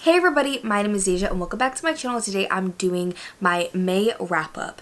Hey everybody, my name is Asia and welcome back to my channel. Today I'm doing my May wrap up.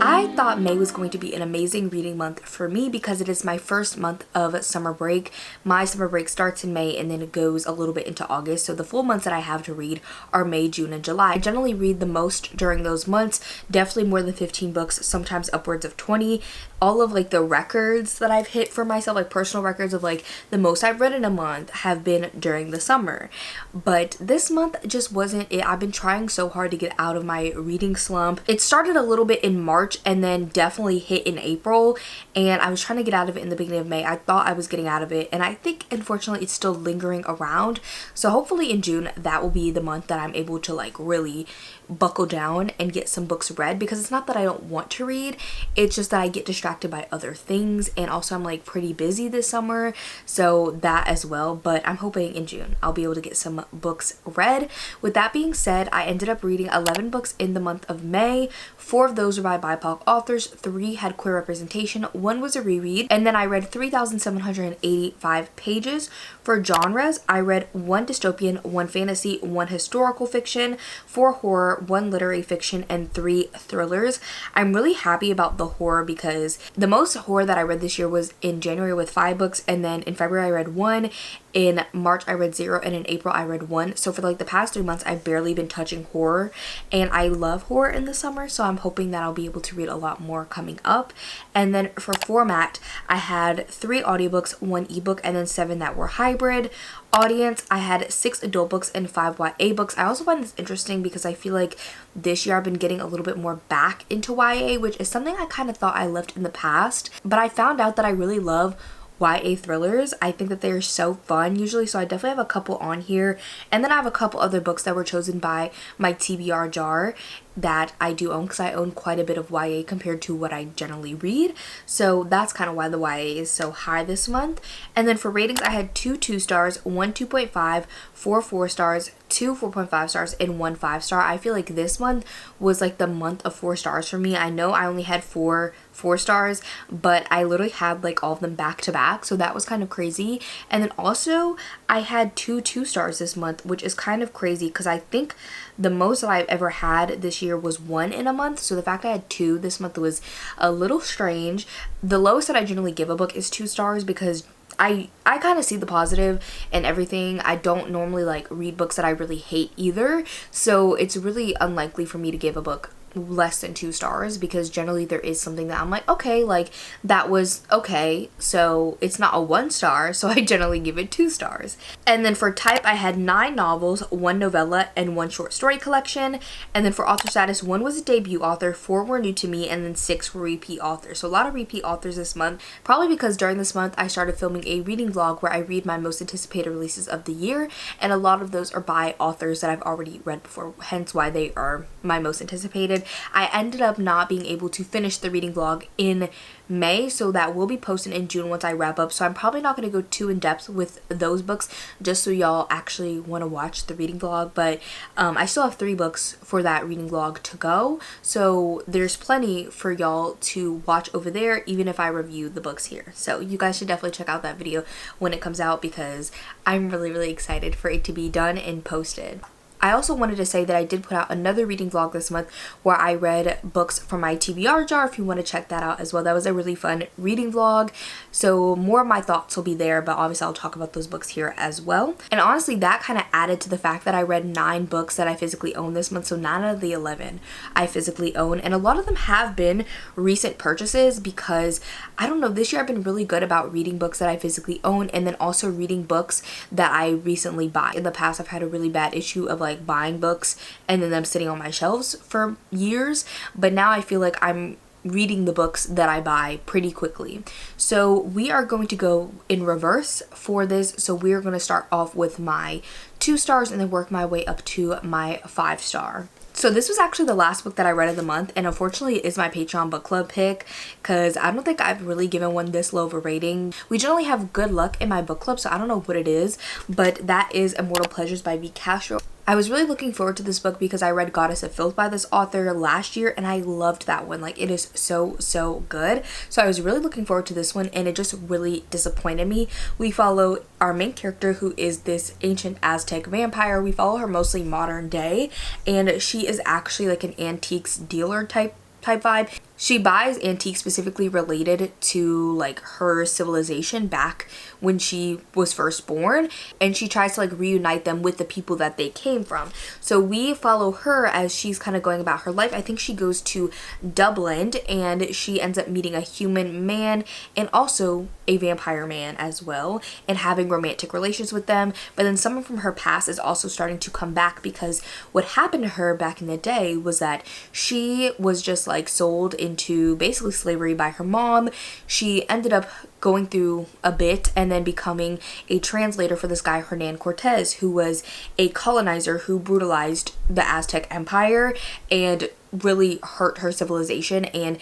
I thought May was going to be an amazing reading month for me because it is my first month of summer break. My summer break starts in May and then it goes a little bit into August. So the full months that I have to read are May, June, and July. I generally read the most during those months, definitely more than 15 books, sometimes upwards of 20. All of like the records that I've hit for myself, like personal records of like the most I've read in a month have been during the summer. But this month just wasn't it. I've been trying so hard to get out of my reading slump. It started a little bit in March and then definitely hit in April, and I was trying to get out of it in the beginning of May. I thought I was getting out of it, and I think unfortunately it's still lingering around. So hopefully in June that will be the month that I'm able to like really buckle down and get some books read, because it's not that I don't want to read, it's just that I get distracted by other things, and also I'm like pretty busy this summer, so that as well. But I'm hoping in June I'll be able to get some books read. With that being said, I ended up reading 11 books in the month of May. 4 of those were by BIPOC authors, 3 had queer representation, 1 was a reread, and then I read 3,785 pages. For genres, I read 1 dystopian, 1 fantasy, 1 historical fiction, 4 horror, 1 literary fiction, and 3 thrillers. I'm really happy about the horror because the most horror that I read this year was in January with 5 books, and then in February I read 1, in March I read 0, and in April I read 1. So for like the past 3 months I've barely been touching horror, and I love horror in the summer, so I'm hoping that I'll be able to read a lot more coming up. And then for format, I had 3 audiobooks, 1 ebook, and then 7 that were hybrid. Audience, I had 6 adult books and 5 YA books. I also find this interesting because I feel like this year I've been getting a little bit more back into YA, which is something I kind of thought I left in the past, but I found out that I really love YA thrillers. I think that they're so fun usually, so I definitely have a couple on here. And then I have a couple other books that were chosen by my TBR jar that I do own, because I own quite a bit of YA compared to what I generally read. So that's kind of why the YA is so high this month. And then for ratings, I had 2 2-stars, 1 2.5, 4 4-stars, 2 4.5 stars, and 1 5-star. I feel like this month was like the month of 4 stars for me. I know I only had 4 4-stars, but I literally had like all of them back to back, so that was kind of crazy. And then also I had 2 2-stars this month, which is kind of crazy because I think the most that I've ever had this year was 1 in a month. So the fact I had 2 this month was a little strange. The lowest that I generally give a book is 2 stars because I kind of see the positive and everything. I don't normally like read books that I really hate either, so it's really unlikely for me to give a book less than 2 stars, because generally there is something that I'm like, okay, like that was okay, so it's not a 1 star, so I generally give it 2 stars. And then for type, I had 9 novels, 1 novella, and 1 short story collection. And then for author status, 1 was a debut author, 4 were new to me, and then 6 were repeat authors. So a lot of repeat authors this month, probably because during this month I started filming a reading vlog where I read my most anticipated releases of the year, and a lot of those are by authors that I've already read before, hence why they are my most anticipated. I ended up not being able to finish the reading vlog in May, so that will be posted in June once I wrap up. So I'm probably not going to go too in depth with those books, just so y'all actually want to watch the reading vlog. But I still have 3 books for that reading vlog to go, so there's plenty for y'all to watch over there, even if I review the books here. So you guys should definitely check out that video when it comes out, because I'm really excited for it to be done and posted. I also wanted to say that I did put out another reading vlog this month where I read books from my TBR jar, if you want to check that out as well. That was a really fun reading vlog, so more of my thoughts will be there, but obviously I'll talk about those books here as well. And honestly, that kind of added to the fact that I read 9 books that I physically own this month, so 9 out of the 11 I physically own, and a lot of them have been recent purchases, because I don't know, this year I've been really good about reading books that I physically own, and then also reading books that I recently buy. In the past, I've had a really bad issue of like buying books and then them sitting on my shelves for years, but now I feel like I'm reading the books that I buy pretty quickly. So we are going to go in reverse for this. So we're going to start off with my 2 stars and then work my way up to my 5-star. So this was actually the last book that I read of the month, and unfortunately it is my Patreon book club pick, because I don't think I've really given one this low of a rating. We generally have good luck in my book club, so I don't know what it is, but that is Immortal Pleasures by V. Castro. I was really looking forward to this book because I read Goddess of Filth by this author last year and I loved that one. Like, it is so good. So I was really looking forward to this one and it just really disappointed me. We follow our main character, who is this ancient Aztec vampire. We follow her mostly modern day, and she is actually like an antiques dealer type vibe. She buys antiques specifically related to like her civilization back when she was first born, and she tries to like reunite them with the people that they came from. So we follow her as she's kind of going about her life. I think she goes to Dublin and she ends up meeting a human man and also a vampire man as well, and having romantic relations with them. But then someone from her past is also starting to come back, because what happened to her back in the day was that she was just like sold into basically slavery by her mom. She ended up going through a bit and then becoming a translator for this guy Hernan Cortez, who was a colonizer who brutalized the Aztec Empire and really hurt her civilization. And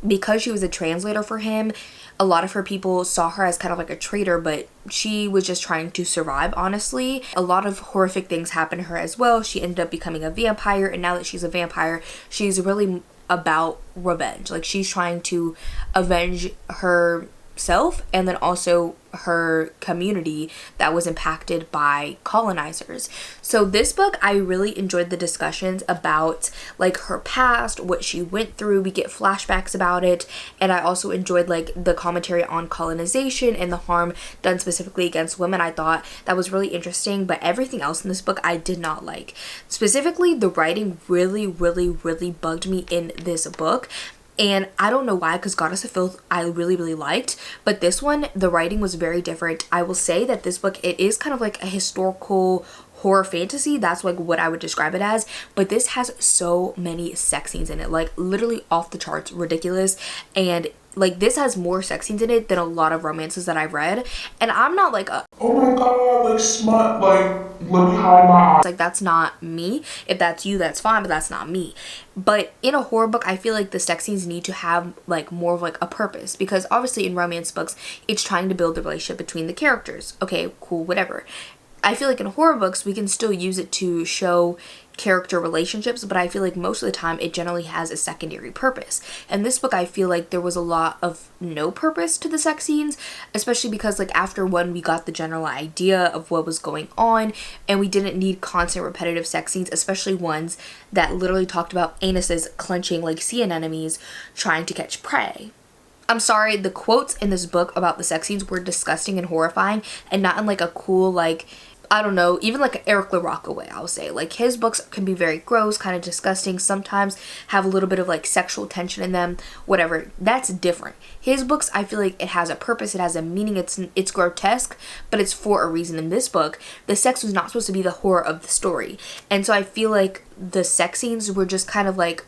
because she was a translator for him, a lot of her people saw her as kind of like a traitor, but she was just trying to survive, honestly. A lot of horrific things happened to her as well. She ended up becoming a vampire, and now that she's a vampire, she's really about revenge. Like, she's trying to avenge herself and then also her community that was impacted by colonizers. So this book, I really enjoyed the discussions about like her past, what she went through. We get flashbacks about it, and I also enjoyed like the commentary on colonization and the harm done specifically against women. I thought that was really interesting, but everything else in this book I did not like. Specifically, the writing really bugged me in this book. And I don't know why, because Goddess of Filth I really liked, but this one, the writing was very different. I will say that this book, it is kind of like a historical horror fantasy. That's like what I would describe it as, but this has so many sex scenes in it, like literally off the charts ridiculous. And like, this has more sex scenes in it than a lot of romances that I've read, and I'm not like a oh my god, like smut, like let me hide my eyes. Like, that's not me. If that's you, that's fine, but that's not me. But in a horror book, I feel like the sex scenes need to have like more of like a purpose, because obviously in romance books, it's trying to build the relationship between the characters. Okay, cool, whatever. I feel like in horror books, we can still use it to show character relationships, but I feel like most of the time it generally has a secondary purpose. And this book, I feel like there was a lot of no purpose to the sex scenes, especially because like after one, we got the general idea of what was going on, and we didn't need constant repetitive sex scenes, especially ones that literally talked about anuses clenching like sea anemones trying to catch prey. I'm sorry, the quotes in this book about the sex scenes were disgusting and horrifying, and not in like a cool, like, I don't know, even like an Eric LaRocca way, I'll say. Like, his books can be very gross, kind of disgusting, sometimes have a little bit of like sexual tension in them, whatever. That's different. His books, I feel like it has a purpose, it has a meaning, it's grotesque, but it's for a reason. In this book, the sex was not supposed to be the horror of the story. And so I feel like the sex scenes were just kind of like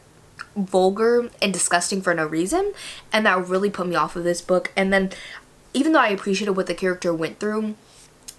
vulgar and disgusting for no reason, and that really put me off of this book. And then even though I appreciated what the character went through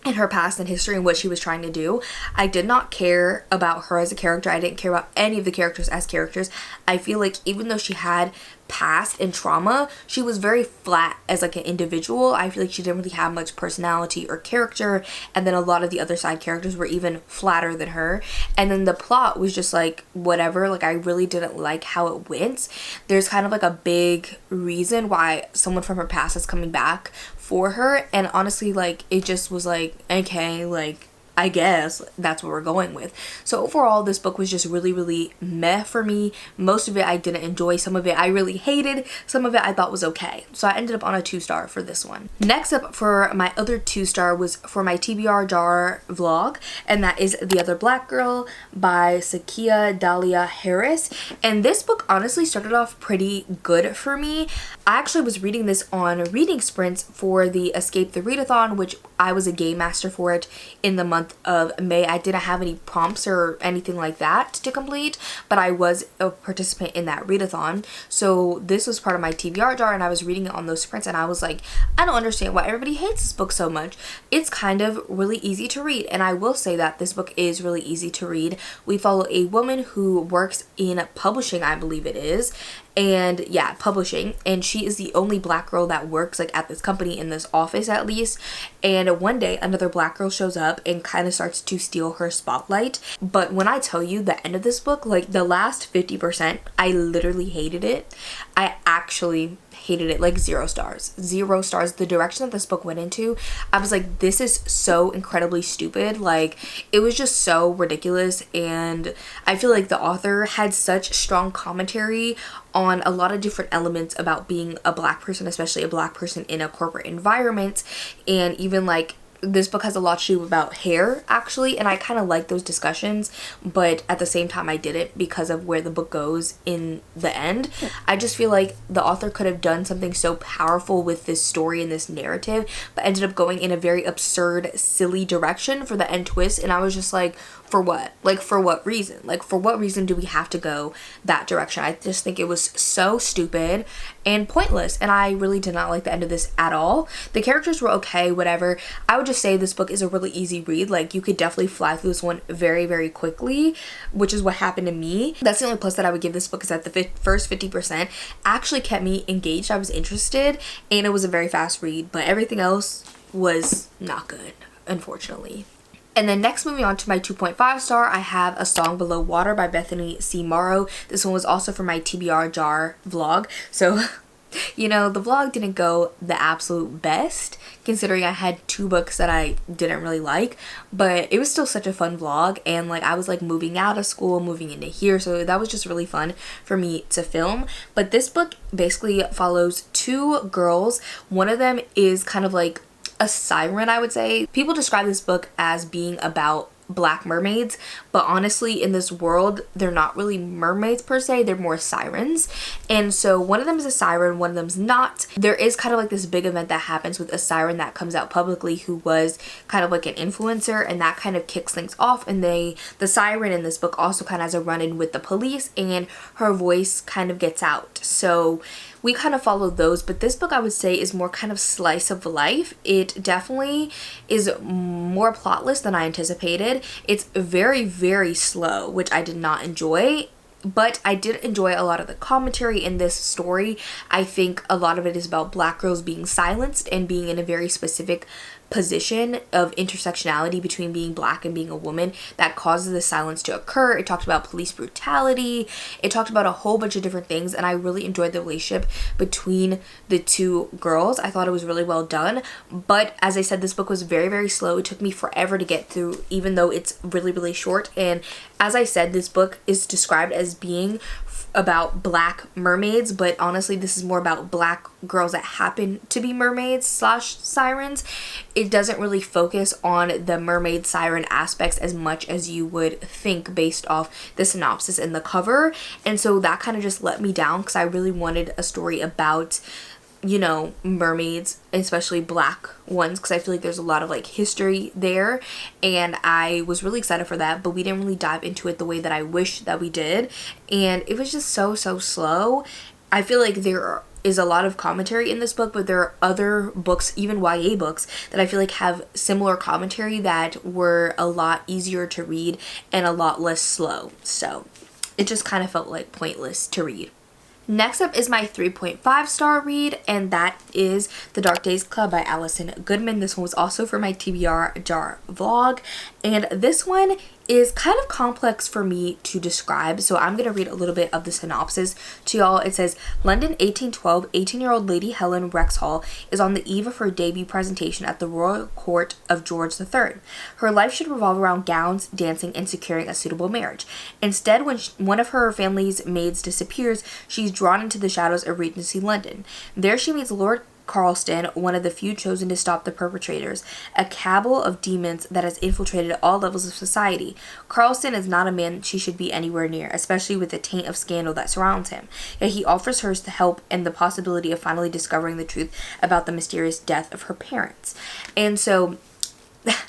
in her past and history and what she was trying to do, I did not care about her as a character. I didn't care about any of the characters as characters. I feel like even though she had past and trauma, she was very flat as like an individual. I feel like she didn't really have much personality or character, and then a lot of the other side characters were even flatter than her. And then the plot was just like whatever. Like, I really didn't like how it went. There's kind of like a big reason why someone from her past is coming back for her, and honestly, like, it just was like, okay, like, I guess that's what we're going with. So overall, this book was just really meh for me. Most of it I didn't enjoy. Some of it I really hated. Some of it I thought was okay. So I ended up on a 2-star for this one. Next up for my other 2-star was for my TBR jar vlog, and that is The Other Black Girl by Sakia Dahlia Harris. And this book honestly started off pretty good for me. I actually was reading this on reading sprints for the Escape the Readathon, which I was a game master for it in the month of May. I didn't have any prompts or anything like that to complete, but I was a participant in that readathon. So this was part of my TBR jar, and I was reading it on those sprints, and I was like, I don't understand why everybody hates this book so much. It's kind of really easy to read, and I will say that this book is really easy to read. We follow a woman who works in publishing, I believe it is, and yeah, publishing, and she is the only black girl that works like at this company, in this office at least. And one day another black girl shows up and kind of starts to steal her spotlight. But when I tell you the end of this book, like the last 50%, I literally hated it. I actually hated it, like 0 stars. 0 stars. The direction that this book went into, I was like, this is so incredibly stupid. Like, it was just so ridiculous. And I feel like the author had such strong commentary on a lot of different elements about being a black person, especially a black person in a corporate environment. And even like, this book has a lot to do about hair actually, and I kind of like those discussions, but at the same time I didn't, because of where the book goes in the end. I just feel like the author could have done something so powerful with this story and this narrative, but ended up going in a very absurd, silly direction for the end twist, and I was just like, for what? Like, for what reason? Like, for what reason do we have to go that direction? I just think it was so stupid and pointless, and I really did not like the end of this at all. The characters were okay, whatever. I would just say this book is a really easy read. Like, you could definitely fly through this one very, very quickly, which is what happened to me. That's the only plus that I would give this book, is that the first 50% actually kept me engaged. I was interested, and it was a very fast read, but everything else was not good, unfortunately. And then next, moving on to my 2.5 star, I have A Song Below Water by Bethany C. Morrow. This one was also for my TBR jar vlog. So, you know, the vlog didn't go the absolute best, considering I had 2 books that I didn't really like, but it was still such a fun vlog. And like, I was like moving out of school, moving into here, so that was just really fun for me to film. But this book basically follows 2 girls. One of them is kind of like a siren, I would say. People describe this book as being about black mermaids, but honestly in this world they're not really mermaids per se, they're more sirens. And so one of them is a siren, one of them's not. There is kind of like this big event that happens with a siren that comes out publicly, who was kind of like an influencer, and that kind of kicks things off. And the siren in this book also kind of has a run-in with the police, and her voice kind of gets out. So we kind of follow those, but this book I would say is more kind of slice of life. It definitely is more plotless than I anticipated. It's very, very slow, which I did not enjoy, but I did enjoy a lot of the commentary in this story. I think a lot of it is about black girls being silenced and being in a very specific position of intersectionality between being black and being a woman that causes the silence to occur. It talked about police brutality. It talked about a whole bunch of different things, and I really enjoyed the relationship between the 2 girls. I thought it was really well done, but as I said, this book was very, very slow. It took me forever to get through, even though it's really, really short. And as I said, this book is described as being about black mermaids, but honestly this is more about black girls that happen to be mermaids slash sirens. It doesn't really focus on the mermaid siren aspects as much as you would think based off the synopsis and the cover, and so that kind of just let me down, because I really wanted a story about, you know, mermaids, especially black ones, because I feel like there's a lot of like history there, and I was really excited for that, but we didn't really dive into it the way that I wish that we did, and it was just so slow. I feel like there is a lot of commentary in this book, but there are other books, even YA books, that I feel like have similar commentary that were a lot easier to read and a lot less slow, so it just kind of felt like pointless to read. Next up is my 3.5 star read, and that is The Dark Days Club by Allison Goodman. This one was also for my TBR jar vlog, and this one is kind of complex for me to describe, so I'm going to read a little bit of the synopsis to y'all. It says, London, 1812, 18-year-old Lady Helen Rexhall is on the eve of her debut presentation at the royal court of George III. Her life should revolve around gowns, dancing, and securing a suitable marriage. Instead, when one of her family's maids disappears, she's drawn into the shadows of Regency London. There she meets Lord Carlston, one of the few chosen to stop the perpetrators, a cabal of demons that has infiltrated all levels of society. Carlston is not a man she should be anywhere near, especially with the taint of scandal that surrounds him. Yet he offers her the help and the possibility of finally discovering the truth about the mysterious death of her parents. And so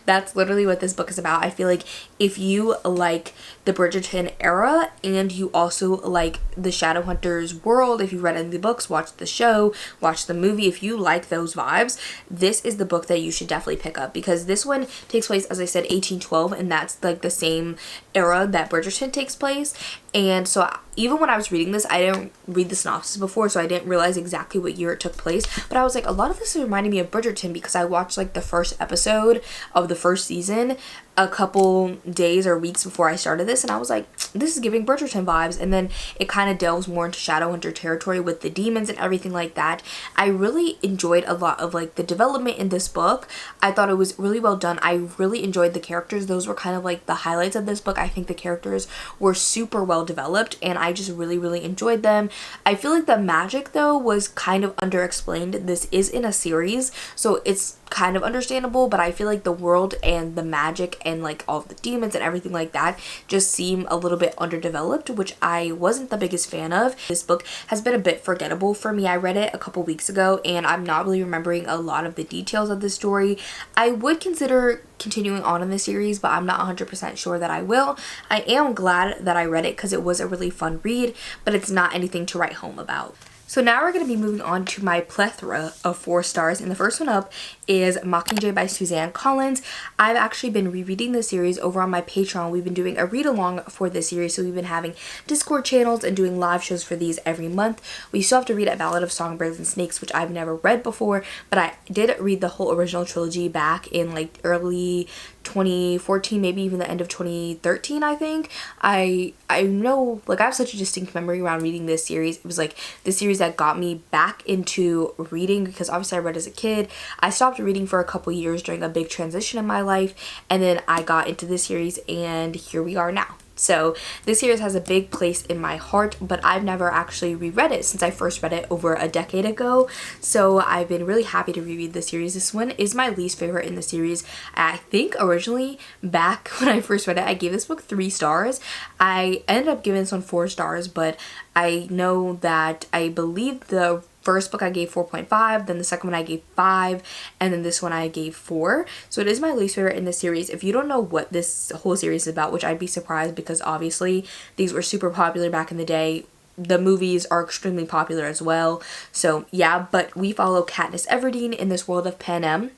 that's literally what this book is about. I feel like if you like the Bridgerton era and you also like the Shadowhunters world, if you read any of the books, watch the show, watch the movie, if you like those vibes, this is the book that you should definitely pick up, because this one takes place, as I said, 1812, and that's like the same era that Bridgerton takes place. And so even when I was reading this, I didn't read the synopsis before, so I didn't realize exactly what year it took place. But I was like, a lot of this is reminding me of Bridgerton because I watched like the first episode of the first season a couple days or weeks before I started this, and I was like, this is giving Bridgerton vibes. And then it kind of delves more into Shadowhunter territory with the demons and everything like that. I really enjoyed a lot of like the development in this book. I thought it was really well done. I really enjoyed the characters. Those were kind of like the highlights of this book. I think the characters were super well developed and I just really enjoyed them. I feel like the magic though was kind of underexplained. This is in a series, so it's kind of understandable, but I feel like the world and the magic and like all of the demons and everything like that just seem a little bit underdeveloped, which I wasn't the biggest fan of. This book has been a bit forgettable for me. I read it a couple weeks ago and I'm not really remembering a lot of the details of the story. I would consider continuing on in the series, but I'm not 100% sure that I will. I am glad that I read it because it was a really fun read, but it's not anything to write home about. So now we're going to be moving on to my plethora of 4 stars, and the first one up is Mockingjay by Suzanne Collins. I've actually been rereading the series over on my Patreon. We've been doing a read along for this series, so we've been having Discord channels and doing live shows for these every month. We still have to read A Ballad of Songbirds and Snakes, which I've never read before, but I did read the whole original trilogy back in like early 2014, maybe even the end of 2013, I think. I know, like, I have such a distinct memory around reading this series. It was like the series that got me back into reading because obviously I read as a kid. I stopped reading for a couple years during a big transition in my life, and then I got into this series and here we are now. So this series has a big place in my heart, but I've never actually reread it since I first read it over a decade ago. So I've been really happy to reread the series. This one is my least favorite in the series. I think originally back when I first read it, I gave this book 3 stars. I ended up giving this one 4 stars, but I know that I believe the first book I gave 4.5, then the second one I gave 5, and then this one I gave 4. So it is my least favorite in the series. If you don't know what this whole series is about, which I'd be surprised because obviously these were super popular back in the day, the movies are extremely popular as well. So yeah, but we follow Katniss Everdeen in this world of Panem.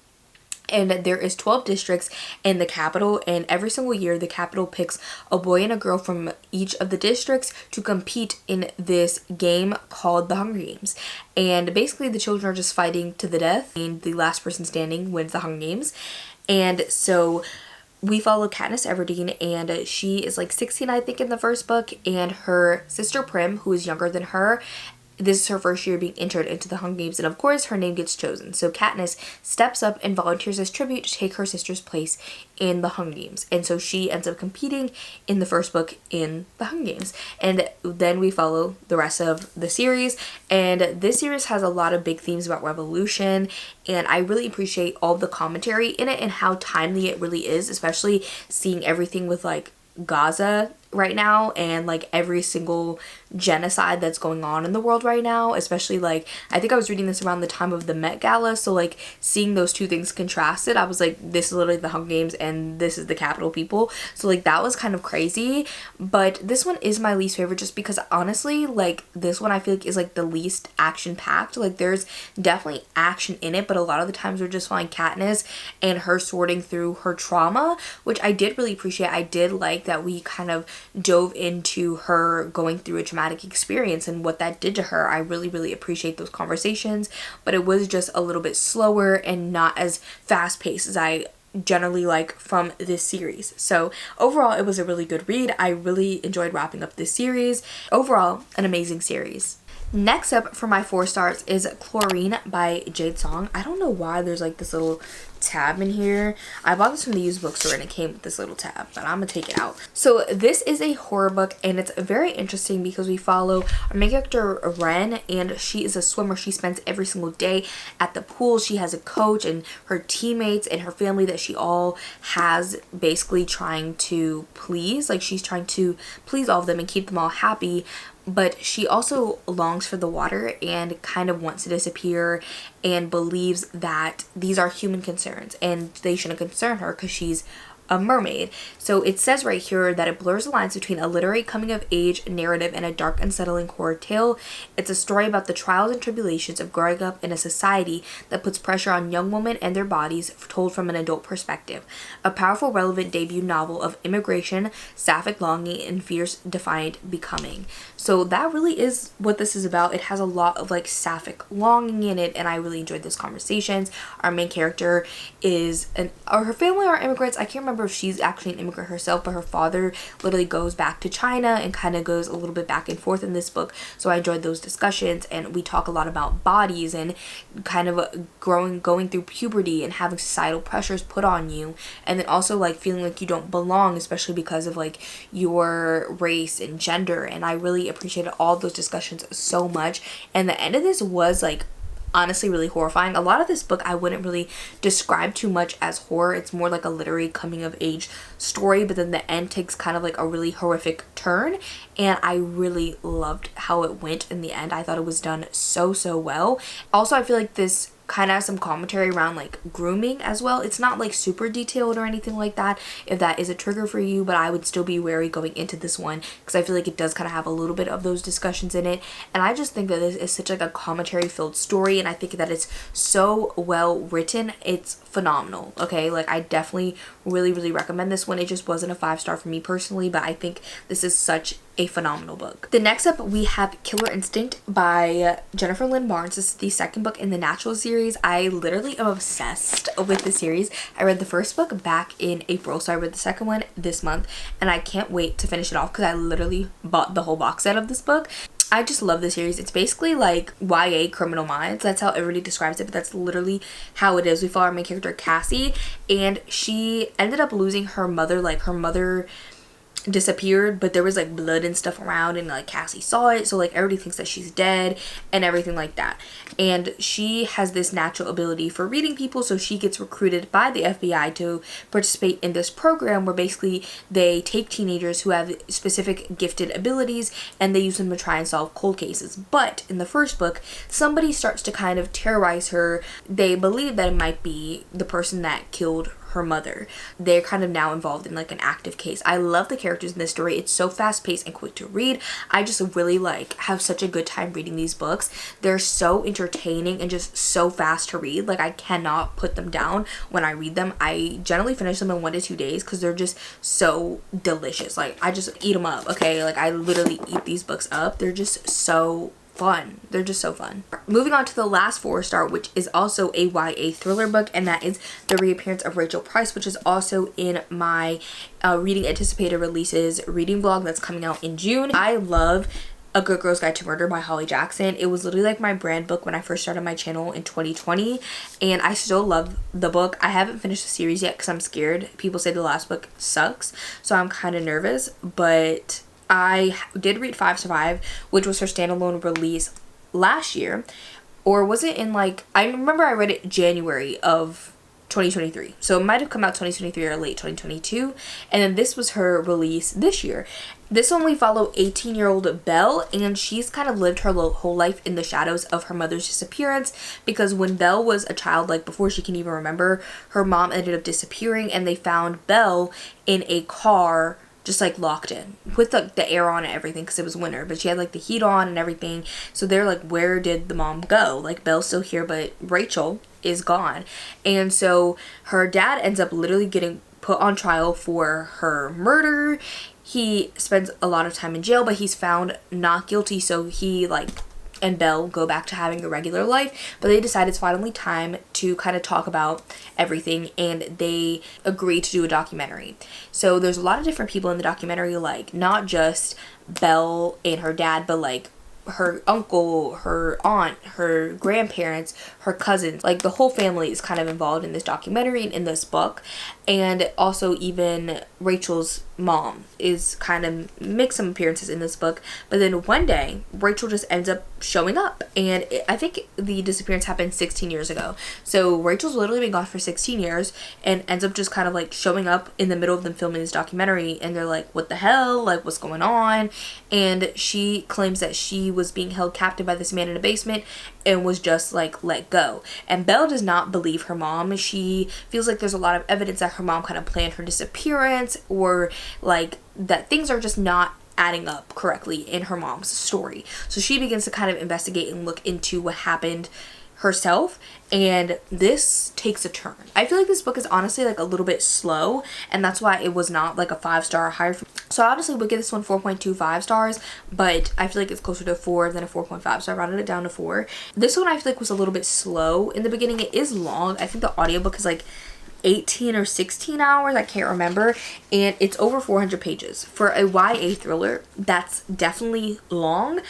And there is 12 districts in the capital, and every single year the capital picks a boy and a girl from each of the districts to compete in this game called the Hunger Games. And basically the children are just fighting to the death, and the last person standing wins the Hunger Games. And so we follow Katniss Everdeen, and she is like 16, I think, in the first book, and her sister Prim, who is younger than her. This is her first year being entered into the Hunger Games, and of course her name gets chosen. So Katniss steps up and volunteers as tribute to take her sister's place in the Hunger Games. And so she ends up competing in the first book in the Hunger Games. And then we follow the rest of the series. And this series has a lot of big themes about revolution, and I really appreciate all the commentary in it and how timely it really is, especially seeing everything with like Gaza right now and like every single genocide that's going on in the world right now, especially like I think I was reading this around the time of the Met Gala, so like seeing those two things contrasted, I was like, this is literally the Hunger Games and this is the Capitol people. So like that was kind of crazy. But this one is my least favorite just because honestly, like this one I feel like is like the least action packed. Like there's definitely action in it, but a lot of the times we're just following Katniss and her sorting through her trauma, which I did really appreciate. I did like that we kind of dove into her going through a traumatic experience and what that did to her. I really appreciate those conversations, but it was just a little bit slower and not as fast paced as I generally like from this series. So overall it was a really good read. I really enjoyed wrapping up this series. Overall, an amazing series. Next up for my 4 stars is Chlorine by Jade Song. I don't know why there's like this little tab in here. I bought this from the used bookstore and it came with this little tab, but I'm gonna take it out. So this is a horror book and it's very interesting because we follow our main character Ren, and she is a swimmer. She spends every single day at the pool. She has a coach and her teammates and her family that she all has basically trying to please. Like she's trying to please all of them and keep them all happy. But she also longs for the water and kind of wants to disappear and believes that these are human concerns and they shouldn't concern her because she's a mermaid. So it says right here that it blurs the lines between a literary coming-of-age narrative and a dark, unsettling horror tale. It's a story about the trials and tribulations of growing up in a society that puts pressure on young women and their bodies, told from an adult perspective. A powerful, relevant debut novel of immigration, sapphic longing, and fierce, defiant becoming. So that really is what this is about. It has a lot of like sapphic longing in it, and I really enjoyed those conversations. Our main character is her family are immigrants. I can't remember if she's actually an immigrant herself, but her father literally goes back to China and kind of goes a little bit back and forth in this book. So I enjoyed those discussions, and we talk a lot about bodies and kind of going through puberty and having societal pressures put on you, and then also like feeling like you don't belong, especially because of like your race and gender. And I really appreciated all those discussions so much, and the end of this was like honestly really horrifying. A lot of this book I wouldn't really describe too much as horror. It's more like a literary coming of age story, but then the end takes kind of like a really horrific turn, and I really loved how it went in the end. I thought it was done so well. Also, I feel like this kind of has some commentary around like grooming as well. It's not like super detailed or anything like that if that is a trigger for you, but I would still be wary going into this one because I feel like it does kind of have a little bit of those discussions in it. And I just think that this is such like a commentary filled story, and I think that it's so well written. It's phenomenal. Okay, like I definitely really recommend this one. It just wasn't a 5-star for me personally, but I think this is such a phenomenal book. The next up we have Killer Instinct by Jennifer Lynn Barnes. This is the second book in the Natural series. I literally am obsessed with the series. I read the first book back in April, so I read the second one this month, and I can't wait to finish it off because I literally bought the whole box set of this book. I just love this series. It's basically like YA Criminal Minds. That's how everybody describes it, but that's literally how it is. We follow our main character Cassie, and she ended up losing her mother. Like her mother disappeared, but there was like blood and stuff around, and like Cassie saw it, so like everybody thinks that she's dead and everything like that. And she has this natural ability for reading people, so she gets recruited by the FBI to participate in this program where basically they take teenagers who have specific gifted abilities and they use them to try and solve cold cases. But in the first book, somebody starts to kind of terrorize her. They believe that it might be the person that killed her mother. They're kind of now involved in like an active case. I love the characters in this story. It's so fast paced and quick to read. I just really like have such a good time reading these books. They're so entertaining and just so fast to read. Like I cannot put them down when I read them. I generally finish them in 1 to 2 days because they're just so delicious. Like I just eat them up. Okay, like I literally eat these books up. They're just so fun. They're just so fun. Moving on to the last 4-star, which is also a YA thriller book, and that is The Reappearance of Rachel Price, which is also in my reading anticipated releases reading vlog that's coming out in June. I love A Good Girl's Guide to Murder by Holly Jackson. It was literally like my brand book when I first started my channel in 2020, and I still love the book. I haven't finished the series yet because I'm scared. People say the last book sucks, so I'm kind of nervous, but I did read 5 Survive, which was her standalone release last year, or was it in like, I remember I read it January of 2023, so it might have come out 2023 or late 2022, and then this was her release this year. This one we follow 18-year-old Belle, and she's kind of lived her whole life in the shadows of her mother's disappearance, because when Belle was a child, like before she can even remember, her mom ended up disappearing, and they found Belle in a car just like locked in with the air on and everything because it was winter, but she had like the heat on and everything. So they're like, where did the mom go? Like Belle's still here, but Rachel is gone. And so her dad ends up literally getting put on trial for her murder. He spends a lot of time in jail, but he's found not guilty, so he and Belle go back to having a regular life, but they decide it's finally time to kind of talk about everything, and they agree to do a documentary. So there's a lot of different people in the documentary, like not just Belle and her dad, but like her uncle, her aunt, her grandparents, her cousins, like the whole family is kind of involved in this documentary and in this book. And also even Rachel's mom is kind of makes some appearances in this book, but then one day Rachel just ends up showing up, and I think the disappearance happened 16 years ago. So Rachel's literally been gone for 16 years and ends up just kind of like showing up in the middle of them filming this documentary, and they're like, what the hell, like what's going on? And she claims that she was being held captive by this man in a basement and was just like let go. And Belle does not believe her mom. She feels like there's a lot of evidence that her mom kind of planned her disappearance, or like that things are just not adding up correctly in her mom's story. So she begins to kind of investigate and look into what happened herself, and this takes a turn. I feel like this book is honestly like a little bit slow, and that's why it was not like a 5-star or higher. So I honestly would give this one 4.25 stars, but I feel like it's closer to 4 than a 4.5, so I rounded it down to 4. This one I feel like was a little bit slow in the beginning. It is long. I think the audiobook is like 18 or 16 hours, I can't remember, and it's over 400 pages. For a YA thriller, that's definitely long,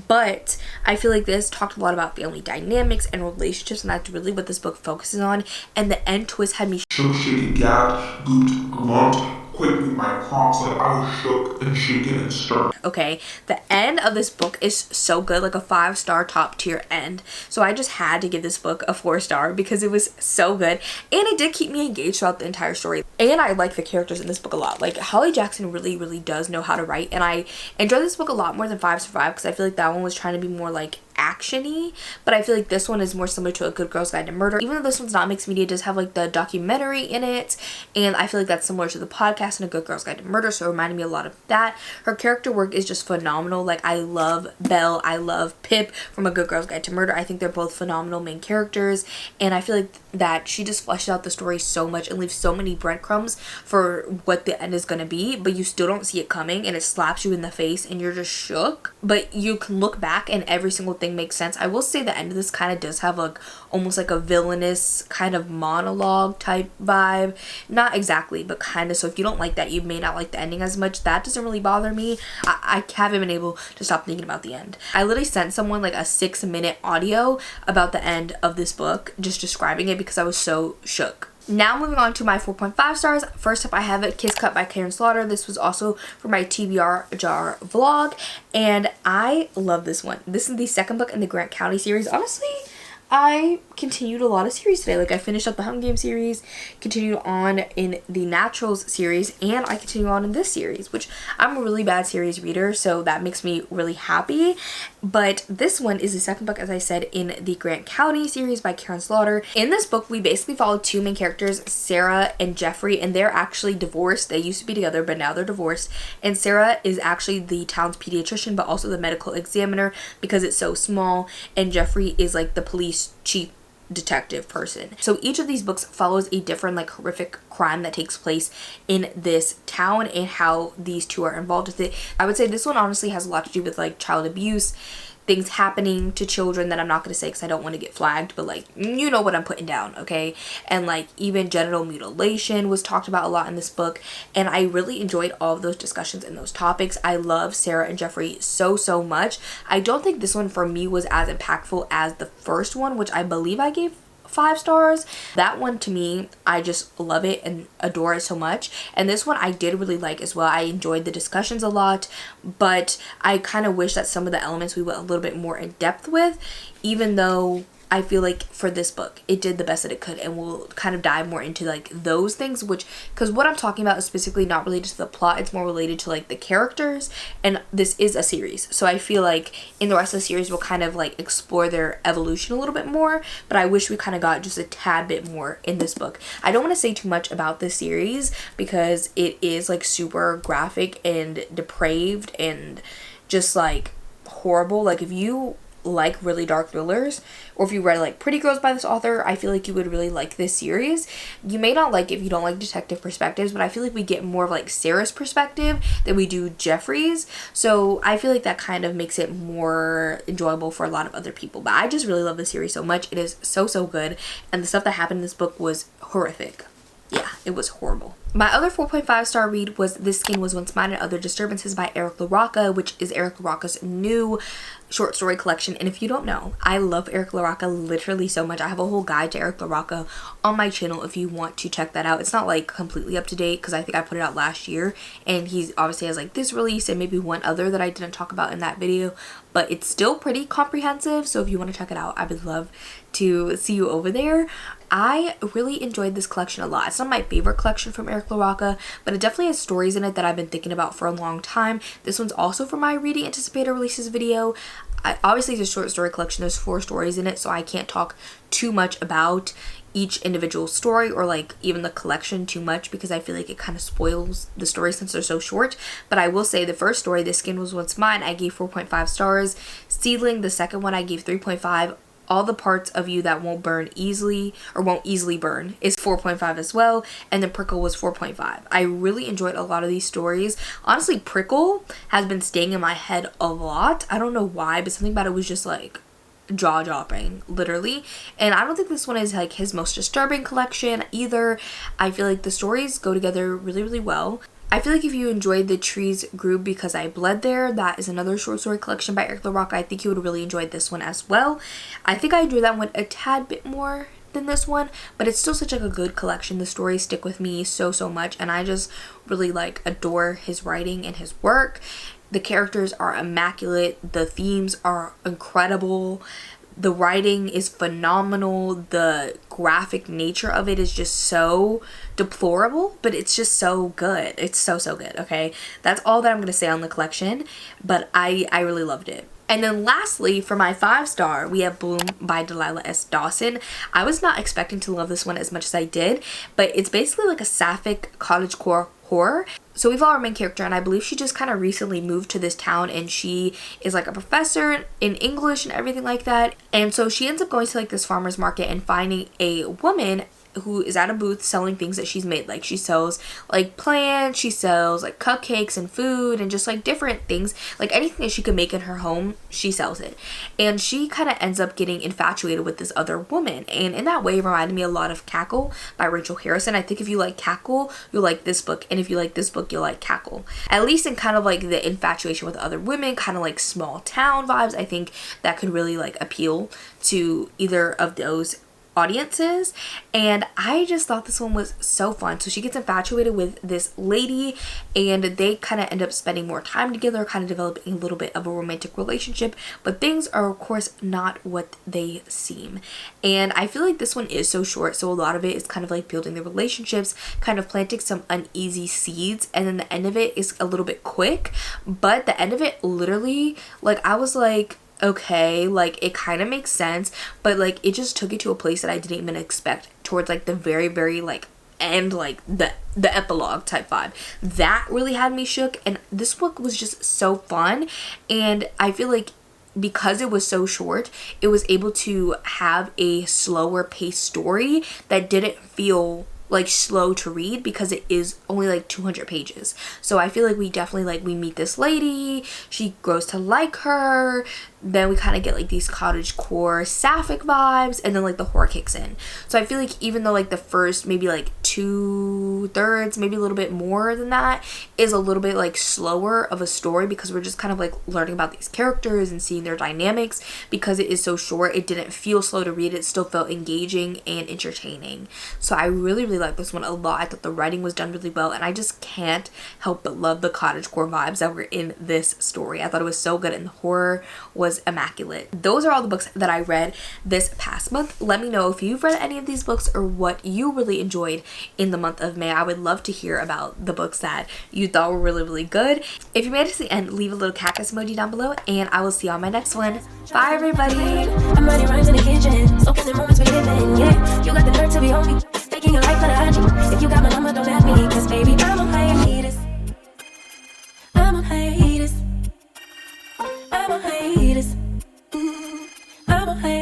but I feel like this talked a lot about family dynamics and relationships, and that's really what this book focuses on, and the end twist had me shook, shaken, gagged, gooped, grumped, quickly my prompts like I was shook and shaken and stirred. Okay, the end of this book is so good, like a 5-star top tier end. So I just had to give this book a 4-star because it was so good, and it did keep me engaged throughout the entire story. And I like the characters in this book a lot. Like Holly Jackson really does know how to write, and I enjoy this book a lot more than 5 Survive, because I feel like that one was trying to be more like action-y, but I feel like this one is more similar to A Good Girl's Guide to Murder. Even though this one's not mixed media, it does have like the documentary in it, and I feel like that's similar to the podcast and A Good Girl's Guide to Murder, so it reminded me a lot of that. Her character work is just phenomenal. Like I love Belle, I love Pip from A Good Girl's Guide to Murder. I think they're both phenomenal main characters, and I feel like that she just fleshes out the story so much and leaves so many breadcrumbs for what the end is going to be, but you still don't see it coming, and it slaps you in the face and you're just shook, but you can look back and every single thing makes sense. I will say the end of this kind of does have like almost like a villainous kind of monologue type vibe, not exactly, but kind of. So if you don't like that, you may not like the ending as much. That doesn't really bother me. I haven't been able to stop thinking about the end. I literally sent someone like a 6-minute audio about the end of this book, just describing it, because I was so shook. Now moving on to my 4.5 stars. First up, I have it Kiss Cut by Karen Slaughter. This was also for my TBR jar vlog, and I love this one. This is the second book in the Grant County series. Honestly, I continued a lot of series today. Like I finished up the Hunger Games series, continued on in the Naturals series, and I continue on in this series, which I'm a really bad series reader, so that makes me really happy. But this one is the second book, as I said, in the Grant County series by Karen Slaughter. In this book, we basically follow two main characters, Sarah and Jeffrey, and they're actually divorced. They used to be together, but now they're divorced. And Sarah is actually the town's pediatrician, but also the medical examiner because it's so small. And Jeffrey is like the police chief detective person. So each of these books follows a different like horrific crime that takes place in this town and how these two are involved with it. I would say this one honestly has a lot to do with like child abuse, things happening to children that I'm not going to say because I don't want to get flagged, but like, you know what I'm putting down, okay? And like even genital mutilation was talked about a lot in this book, and I really enjoyed all of those discussions and those topics. I love Sarah and Jeffrey so much. I don't think this one for me was as impactful as the first one, which I believe I gave 5 stars. That one to me, I just love it and adore it so much. And this one I did really like as well. I enjoyed the discussions a lot, but I kind of wish that some of the elements we went a little bit more in depth with, even though I feel like for this book it did the best that it could, and we'll kind of dive more into like those things, which, because what I'm talking about is specifically not related to the plot, it's more related to like the characters, and this is a series, so I feel like in the rest of the series we'll kind of like explore their evolution a little bit more, but I wish we kind of got just a tad bit more in this book. I don't want to say too much about this series because it is like super graphic and depraved and just like horrible. Like if you like really dark thrillers, or if you read like Pretty Girls by this author, I feel like you would really like this series. You may not like it if you don't like detective perspectives, but I feel like we get more of like Sarah's perspective than we do Jeffrey's, so I feel like that kind of makes it more enjoyable for a lot of other people. But I just really love the series so much. It is so good, and the stuff that happened in this book was horrific. Yeah, it was horrible. My other 4.5 star read was This Skin Was Once Mine and Other Disturbances by Eric LaRocca, which is Eric LaRocca's new short story collection. And if you don't know, I love Eric LaRocca literally so much. I have a whole guide to Eric LaRocca on my channel if you want to check that out. It's not like completely up to date because I think I put it out last year, and he's obviously has like this release and maybe one other that I didn't talk about in that video, but it's still pretty comprehensive. So if you want to check it out, I would love to see you over there. I really enjoyed this collection a lot. It's not my favorite collection from Eric LaRocca, but it definitely has stories in it that I've been thinking about for a long time. This one's also for my reading anticipated releases video. Obviously, it's a short story collection. There's 4 stories in it, so I can't talk too much about each individual story or like even the collection too much because I feel like it kind of spoils the story since they're so short. But I will say the first story, This Skin Was Once Mine, I gave 4.5 stars. Seedling, the second one, I gave 3.5. All the Parts of You That Won't Burn Easily or Won't Easily Burn is 4.5 as well. And then Prickle was 4.5. I really enjoyed a lot of these stories. Honestly, Prickle has been staying in my head a lot. I don't know why, but something about it was just like jaw-dropping, literally. And I don't think this one is like his most disturbing collection either. I feel like the stories go together really, really well. I feel like if you enjoyed The Trees Grew Because I Bled There, that is another short story collection by Eric LaRocca. I think you would really enjoy this one as well. I think I enjoyed that one a tad bit more than this one, but it's still such like a good collection. The stories stick with me so much, and I just really like adore his writing and his work. The characters are immaculate. The themes are incredible. The writing is phenomenal. The graphic nature of it is just so deplorable, but it's just so good. It's so good, okay? That's all that I'm going to say on the collection, but I really loved it. And then lastly, for my 5-star, we have Bloom by Delilah S. Dawson. I was not expecting to love this one as much as I did, but it's basically like a sapphic cottagecore horror. So we follow our main character, and I believe she just kind of recently moved to this town, and she is like a professor in English and everything like that. And so she ends up going to like this farmer's market and finding a woman who is at a booth selling things that she's made. Like she sells like plants, she sells like cupcakes and food and just like different things, like anything that she could make in her home, she sells it. And she kind of ends up getting infatuated with this other woman, and in that way it reminded me a lot of Cackle by Rachel Harrison. I think if you like Cackle, you'll like this book, and if you like this book, you'll like Cackle, at least in kind of like the infatuation with other women, kind of like small town vibes. I think that could really like appeal to either of those audiences, and I just thought this one was so fun. So she gets infatuated with this lady, and they kind of end up spending more time together, kind of developing a little bit of a romantic relationship, but things are of course not what they seem. And I feel like this one is so short, so a lot of it is kind of like building the relationships, kind of planting some uneasy seeds, and then the end of it is a little bit quick. But the end of it, literally, like I was like, okay, like it kind of makes sense, but like it just took it to a place that I didn't even expect towards like the very like end, like the epilogue type vibe. That really had me shook, and this book was just so fun. And I feel like because it was so short, it was able to have a slower paced story that didn't feel like slow to read because it is only like 200 pages. So I feel like we definitely like, we meet this lady, she grows to like her, then we kind of get like these cottagecore sapphic vibes, and then like the horror kicks in. So I feel like even though like the first maybe like 2/3, maybe a little bit more than that, is a little bit like slower of a story because we're just kind of like learning about these characters and seeing their dynamics, because it is so short, it didn't feel slow to read. It still felt engaging and entertaining. So I really like this one a lot. I thought the writing was done really well, and I just can't help but love the cottagecore vibes that were in this story. I thought it was so good, and the horror was immaculate. Those are all the books that I read this past month. Let me know if you've read any of these books or what you really enjoyed in the month of May. I would love to hear about the books that you thought were really good. If you made it to the end, leave a little cactus emoji down below, and I will see you on my next one. Bye everybody. I'm writing rhymes in the kitchen, soaking in moments we're living. Yeah, you got the nerve to be on me, taking your life for the IG. If you got my number, don't add me, cause baby, I'm on hiatus. I'm on hiatus. I'm on hiatus. I'm on hiatus.